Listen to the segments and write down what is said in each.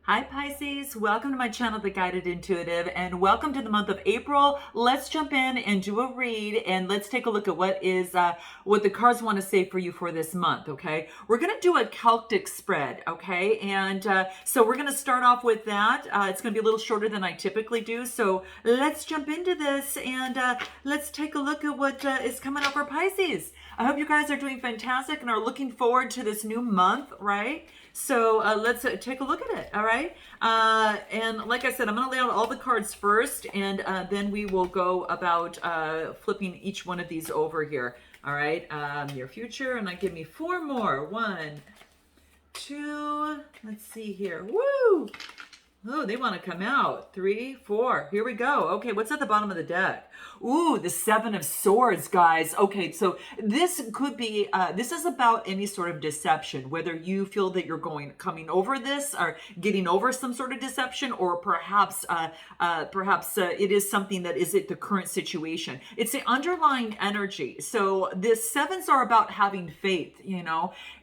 Hi Pisces, welcome to my channel, The Guided Intuitive, and welcome to the month of April. Let's jump in and do a read, and let's take a look at what the cards want to say for you for this month. Okay, we're going to do a Celtic spread. Okay, and so we're going to start off with that. It's going to be a little shorter than I typically do, so let's jump into this and let's take a look at what is coming up for Pisces. I hope you guys are doing fantastic and are looking forward to this new month, right? So let's take a look at it, all right? And like I said, I'm going to lay out all the cards first, and then we will go about flipping each one of these over here, all right? Near future, and give me four more. One, two, let's see here. Woo! Oh, they want to come out. Three, four. Here we go. Okay, what's at the bottom of the deck? Ooh, the Seven of Swords, guys. Okay, so this could be, this is about any sort of deception, whether you feel that you're coming over this or getting over some sort of deception, or perhaps it is something that is at the current situation. It's the underlying energy. So the sevens are about having faith,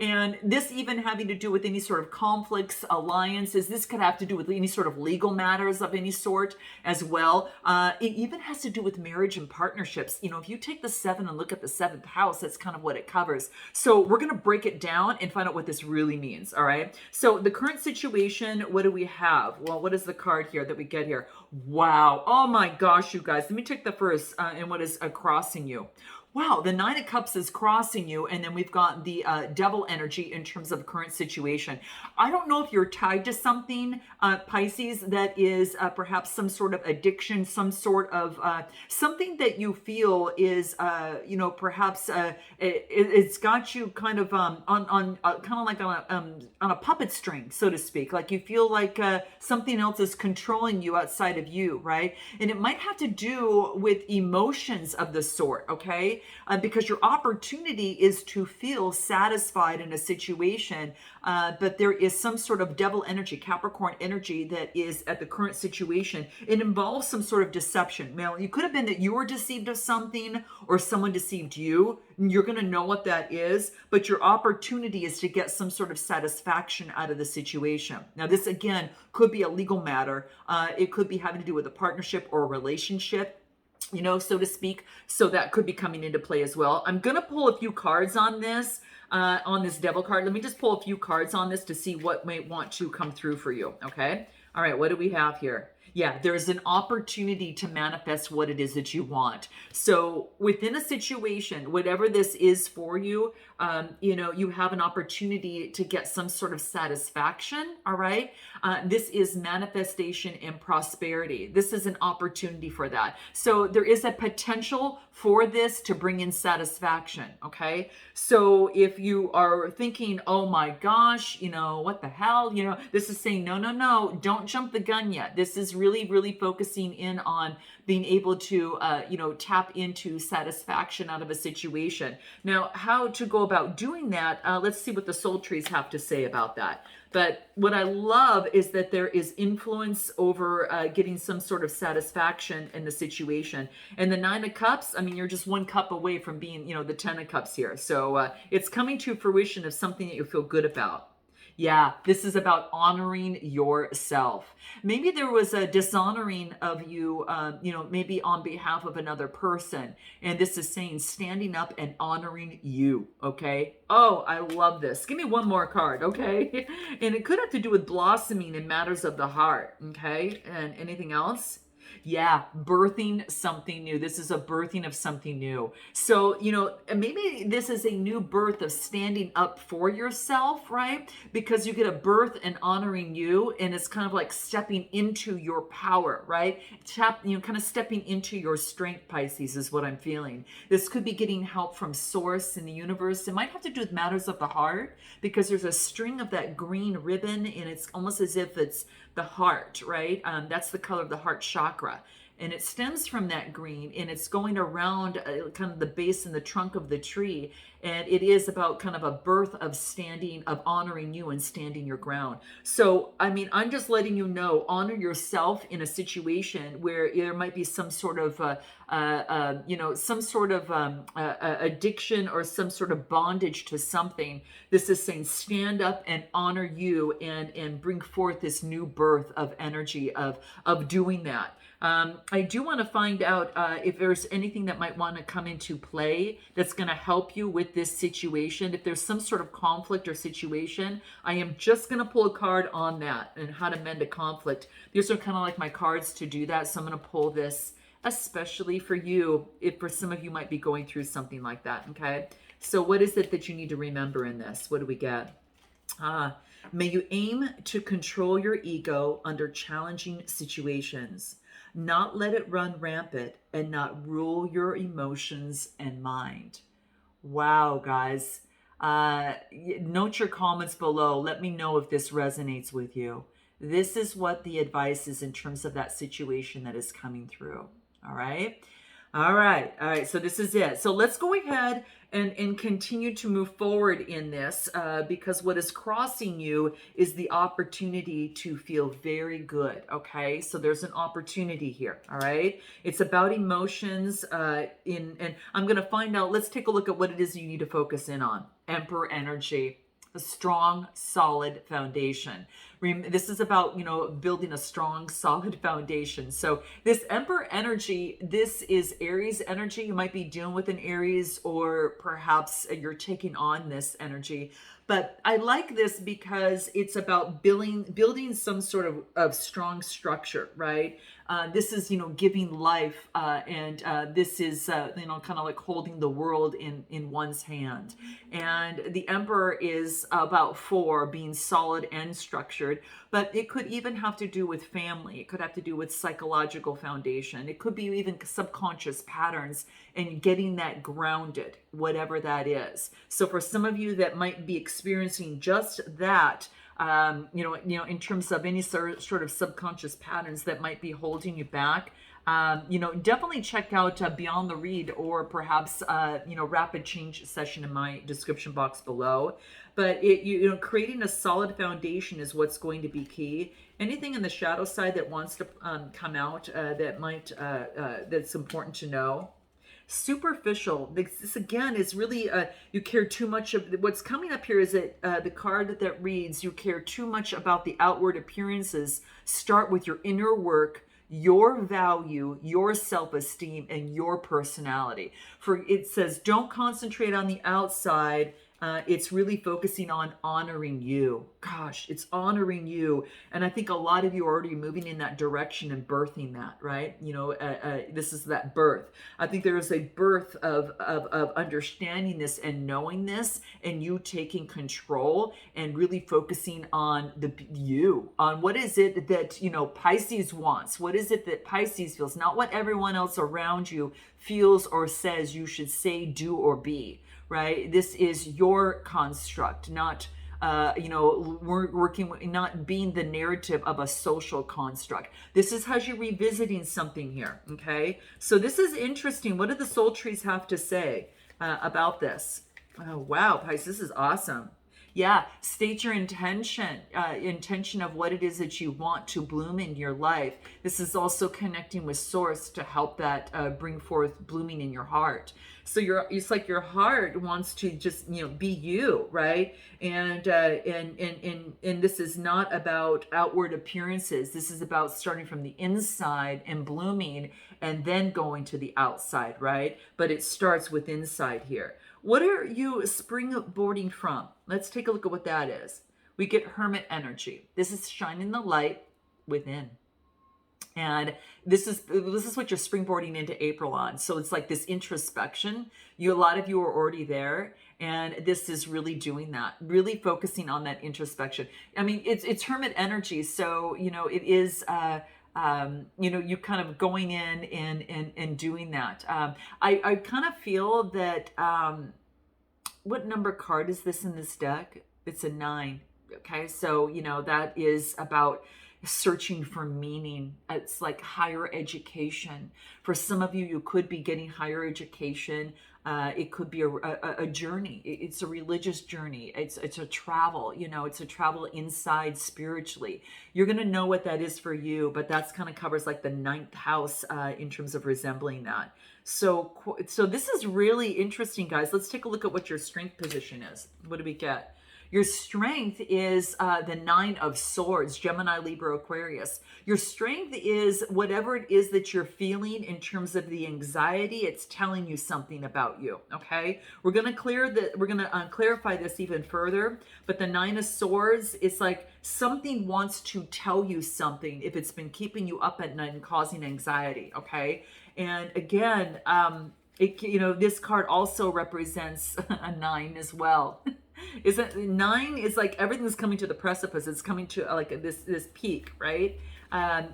and this even having to do with any sort of conflicts, alliances. This could have to do with any sort of legal matters of any sort as well. It even has to do with marriage and partnerships. If you take the seven and look at the seventh house, that's kind of what it covers. So we're going to break it down and find out what this really means. All right. So the current situation, what do we have? Well, what is the card here that we get here? Wow. Oh my gosh, you guys. Let me take the first and what is crossing you. Wow, the Nine of Cups is crossing you, and then we've got the Devil energy in terms of current situation. I don't know if you're tied to something, Pisces, that is perhaps some sort of addiction, some sort of something that you feel is, perhaps it's got you kind of on a puppet string, so to speak. Like you feel like something else is controlling you outside of you, right? And it might have to do with emotions of the sort, okay? Because your opportunity is to feel satisfied in a situation, but there is some sort of Devil energy, Capricorn energy that is at the current situation. It involves some sort of deception. Now, it could have been that you were deceived of something or someone deceived you. You're going to know what that is, but your opportunity is to get some sort of satisfaction out of the situation. Now, this again could be a legal matter. It could be having to do with a partnership or a relationship, so to speak. So that could be coming into play as well. I'm going to pull a few cards on this Devil card. Let me just pull a few cards on this to see what might want to come through for you. Okay. All right. What do we have here? Yeah, there's an opportunity to manifest what it is that you want. So within a situation, whatever this is for you, you have an opportunity to get some sort of satisfaction. All right. This is manifestation and prosperity. This is an opportunity for that. So there is a potential for this to bring in satisfaction. Okay. So if you are thinking, oh my gosh, what the hell, this is saying, no, don't jump the gun yet. This is really focusing in on being able to, tap into satisfaction out of a situation. Now, how to go about doing that? Let's see what the soul trees have to say about that. But what I love is that there is influence over getting some sort of satisfaction in the situation. And the Nine of Cups, you're just one cup away from being, the Ten of Cups here. So it's coming to fruition of something that you feel good about. Yeah, this is about honoring yourself. Maybe there was a dishonoring of you, maybe on behalf of another person. And this is saying standing up and honoring you, okay? Oh, I love this. Give me one more card, okay? And it could have to do with blossoming in matters of the heart, okay? And anything else? Yeah, birthing something new. This is a birthing of something new. So, maybe this is a new birth of standing up for yourself, right? Because you get a birth and honoring you, and it's kind of like stepping into your power, right? Kind of stepping into your strength, Pisces, is what I'm feeling. This could be getting help from source in the universe. It might have to do with matters of the heart, because there's a string of that green ribbon, and it's almost as if it's the heart, right? That's the color of the heart chakra. And it stems from that green, and it's going around kind of the base and the trunk of the tree. And it is about kind of a birth of standing, of honoring you and standing your ground. So, I mean, I'm just letting you know, honor yourself in a situation where there might be some sort of, some sort of addiction or some sort of bondage to something. This is saying stand up and honor you and bring forth this new birth of energy of doing that. I do want to find out if there's anything that might want to come into play that's going to help you with this situation. If there's some sort of conflict or situation, I am just going to pull a card on that and how to mend a conflict. These are kind of like my cards to do that. So I'm going to pull this especially for you, if for some of you might be going through something like that. Okay. So what is it that you need to remember in this? What do we get? May you aim to control your ego under challenging situations, not let it run rampant, and not rule your emotions and mind. Wow, guys. Note your comments below. Let me know if this resonates with you. This is what the advice is in terms of that situation that is coming through. All right. All right. So this is it. So let's go ahead and continue to move forward in this because what is crossing you is the opportunity to feel very good. Okay. So there's an opportunity here. All right. It's about emotions and I'm going to find out. Let's take a look at what it is you need to focus in on. Emperor energy. A strong, solid foundation. This is about, building a strong, solid foundation. So this Emperor energy, this is Aries energy. You might be dealing with an Aries, or perhaps you're taking on this energy. But I like this because it's about building some sort of strong structure, right? This is, giving life, and this is, kind of like holding the world in one's hand. And the Emperor is about being solid and structured, but it could even have to do with family. It could have to do with psychological foundation. It could be even subconscious patterns and getting that grounded, whatever that is. So for some of you that might be experiencing just that, in terms of any sort of subconscious patterns that might be holding you back, definitely check out Beyond the Read, or perhaps, rapid change session in my description box below. But creating a solid foundation is what's going to be key. Anything in the shadow side that wants to come out that might that's important to know. Superficial. This again is really you care too much of what's coming up here. Is that the card that reads you care too much about the outward appearances. Start with your inner work, your value, your self-esteem, and your personality. For it says don't concentrate on the outside. It's really focusing on honoring you. Gosh, it's honoring you. And I think a lot of you are already moving in that direction and birthing that, right? This is that birth. I think there is a birth of understanding this and knowing this, and you taking control and really focusing on on what is it that, Pisces wants? What is it that Pisces feels? Not what everyone else around you feels or says you should say, do, or be. Right? This is your construct, not, working, not being the narrative of a social construct. This is how you're revisiting something here. Okay. So this is interesting. What do the soul trees have to say about this? Oh, wow. Pisces, this is awesome. Yeah, state your intention of what it is that you want to bloom in your life. This is also connecting with Source to help that bring forth blooming in your heart. So it's like your heart wants to just be you, right? And this is not about outward appearances. This is about starting from the inside and blooming, and then going to the outside, right? But it starts with inside here. What are you springboarding from? Let's take a look at what that is. We get Hermit energy. This is shining the light within. And this is what you're springboarding into April on. So it's like this introspection. A lot of you are already there, and this is really doing that, really focusing on that introspection. I mean, it's Hermit energy, so it is. You kind of going in and doing that. I kind of feel that, what number card is this in this deck? It's a 9. Okay. So, that is about searching for meaning. It's like higher education. For some of you, you could be getting higher education. It could be a journey. It's a religious journey. It's a travel. It's a travel inside spiritually. You're gonna know what that is for you, but that's kind of covers like the ninth house in terms of resembling that. So this is really interesting, guys. Let's take a look at what your strength position is. What do we get? Your strength is the Nine of Swords, Gemini, Libra, Aquarius. Your strength is whatever it is that you're feeling in terms of the anxiety. It's telling you something about you. Okay, we're gonna clarify this even further. But the Nine of Swords, it's like something wants to tell you something if it's been keeping you up at night and causing anxiety. Okay, and again, this card also represents a 9 as well. Is that 9 is like everything's coming to the precipice. It's coming to like this peak, right?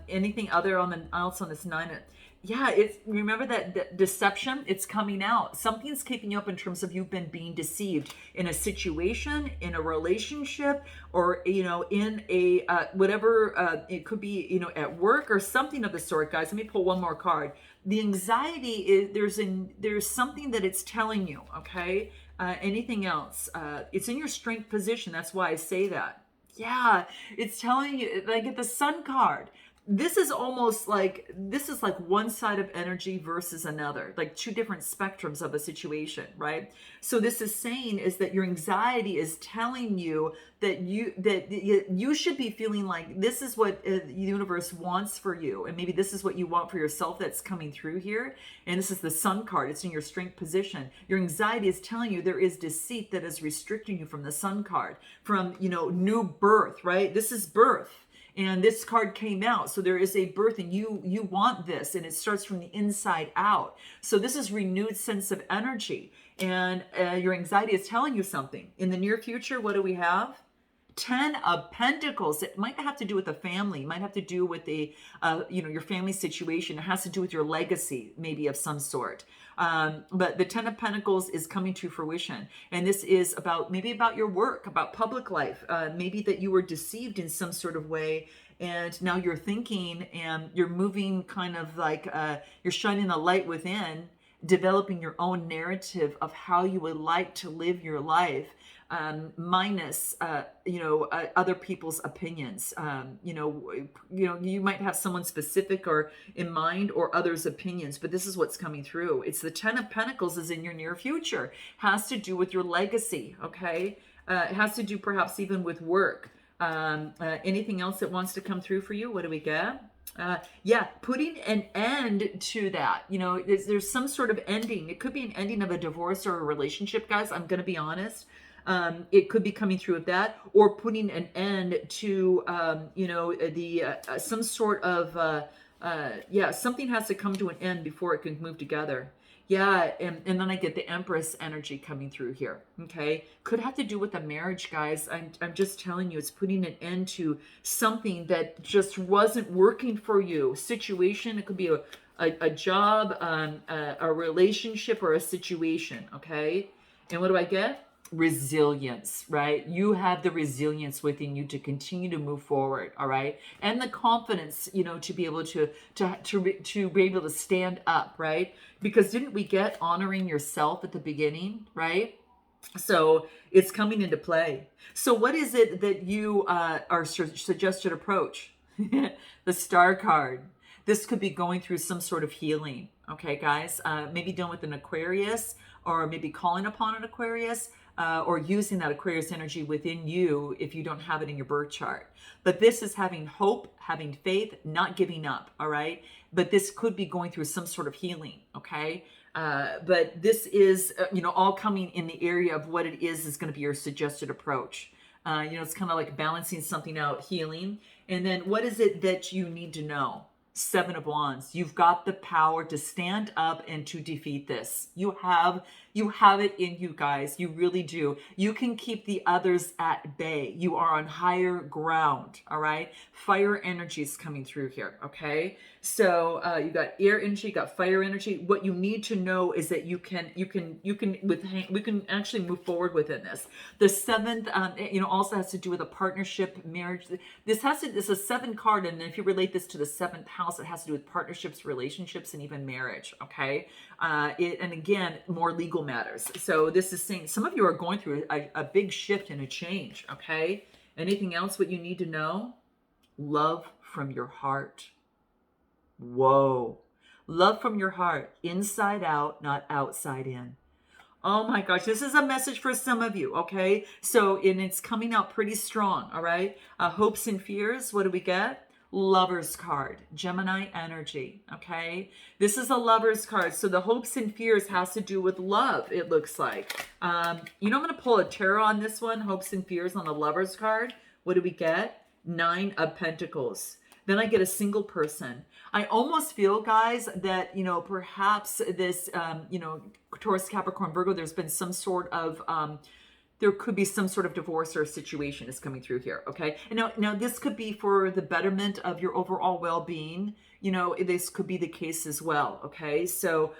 Anything else on this 9? Yeah, it's, remember that deception, it's coming out. Something's keeping you up in terms of you've been being deceived in a situation, in a relationship, or, in a, whatever, it could be, at work or something of the sort, guys. Let me pull one more card. The anxiety is, there's something that it's telling you, okay? Anything else? It's in your strength position. That's why I say that. Yeah, it's telling you, like at the Sun card, this is like one side of energy versus another, like two different spectrums of a situation, right? So this is saying is that your anxiety is telling you that you should be feeling like this is what the universe wants for you, and maybe this is what you want for yourself that's coming through here. And this is the Sun card. It's in your strength position. Your anxiety is telling you there is deceit that is restricting you from the Sun card, from new birth, right? This is birth. And this card came out. So there is a birth and you want this, and it starts from the inside out. So this is renewed sense of energy, and your anxiety is telling you something. In the near future, what do we have? 10 of Pentacles. It might have to do with the family. It might have to do with your family situation. It has to do with your legacy, maybe of some sort. But the 10 of Pentacles is coming to fruition. And this is maybe about your work, about public life, maybe that you were deceived in some sort of way. And now you're thinking and you're moving kind of like you're shining a light within, developing your own narrative of how you would like to live your life. Minus, other people's opinions. You might have someone specific or in mind or others' opinions, but this is what's coming through. It's the 10 of Pentacles is in your near future. Has to do with your legacy, okay? It has to do perhaps even with work. Anything else that wants to come through for you? What do we get? Putting an end to that. There's some sort of ending. It could be an ending of a divorce or a relationship, guys. I'm going to be honest. It could be coming through with that, or putting an end to, some sort of, something has to come to an end before it can move together. Yeah, and then I get the Empress energy coming through here, okay? Could have to do with a marriage, guys. I'm just telling you, it's putting an end to something that just wasn't working for you. Situation, it could be a job, a relationship, or a situation, okay? And what do I get? Resilience, right? You have the resilience within you to continue to move forward, all right? And the confidence, to be able to be able to stand up, right? Because didn't we get honoring yourself at the beginning, right? So it's coming into play. So what is it that you are suggested approach? The Star card. This could be going through some sort of healing, okay, guys? Maybe dealing with an Aquarius, or maybe calling upon an Aquarius, or using that Aquarius energy within you if you don't have it in your birth chart. But this is having hope, having faith, not giving up, all right? But this could be going through some sort of healing, okay? But this is, all coming in the area of what it is going to be your suggested approach. It's kind of like balancing something out, healing. And then what is it that you need to know? 7 of Wands. You've got the power to stand up and to defeat this. You have it in you, guys. You really do. You can keep the others at bay. You are on higher ground, all right? Fire energy is coming through here, okay? So you got air energy, you got fire energy. What you need to know is that we can actually move forward within this. The 7th, also has to do with a partnership, marriage. This is a 7 card, and if you relate this to the 7th house, it has to do with partnerships, relationships, and even marriage, okay? And again, more legal legal matters. So this is saying some of you are going through a big shift and a change, okay? Anything else what you need to know? Love from your heart. Whoa. Love from your heart, inside out, not outside in. Oh my gosh, this is a message for some of you, okay? So, and it's coming out pretty strong, all right? Hopes and fears, what do we get? Lover's card, Gemini energy, okay? This is a lover's card. So the hopes and fears has to do with love, it looks like. I'm going to pull a tarot on this one, hopes and fears on the lover's card. What do we get? 9 of Pentacles. Then I get a single person. I almost feel, guys, that, perhaps this, Taurus, Capricorn, Virgo, there's been some sort of, there could be some sort of divorce or situation is coming through here, okay? And now this could be for the betterment of your overall well-being. This could be the case as well, okay? So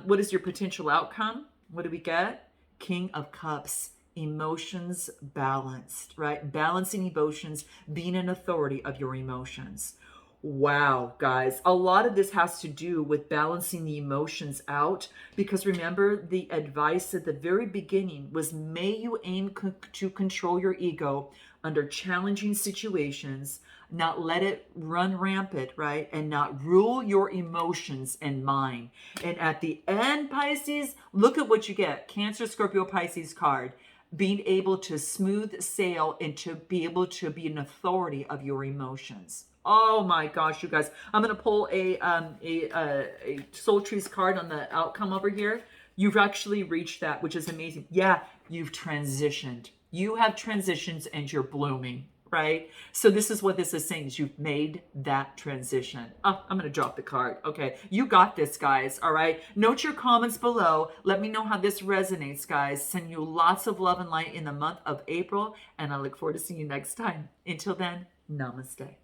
what is your potential outcome? What do we get? King of Cups. Emotions balanced, right? Balancing emotions, being an authority of your emotions. Wow, guys, a lot of this has to do with balancing the emotions out, because remember the advice at the very beginning was, may you aim to control your ego under challenging situations, not let it run rampant, right? And not rule your emotions and mind. And at the end, Pisces, look at what you get. Cancer, Scorpio, Pisces card. Being able to smooth sail and to be able to be an authority of your emotions. Oh my gosh, you guys. I'm going to pull a Soul Trees card on the outcome over here. You've actually reached that, which is amazing. Yeah, you've transitioned. You have transitions and you're blooming, right? So this is what this is saying, is you've made that transition. Oh, I'm going to drop the card. Okay, you got this, guys, all right? Note your comments below. Let me know how this resonates, guys. Send you lots of love and light in the month of April, and I look forward to seeing you next time. Until then, namaste.